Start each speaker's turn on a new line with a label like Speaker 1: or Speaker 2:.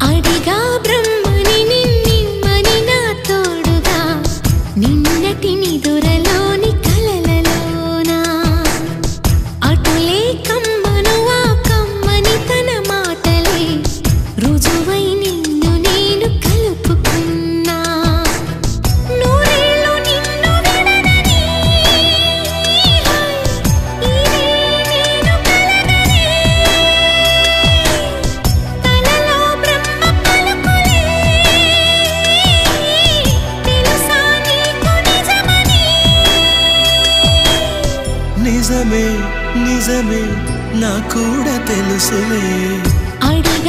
Speaker 1: అడిగా బ్రహ్మని నిన్నిమ్మని నా తోడుగా నిన్నటి నిదురలోని కలలలోనా అటులే కమ్మను ఆ కమ్మని తన మాటలే రుజువై నిన్ను నేను కలుపుకున్నా నూరేళ్ళు నిన్ను విడనని ఇదే నేను కలగనే తలలో బ్రహ్మ పలుకులే తెలుసా నీకు నిజమని
Speaker 2: నిజమే నిజమే నా కూడా తెలుసులే
Speaker 1: అడిగా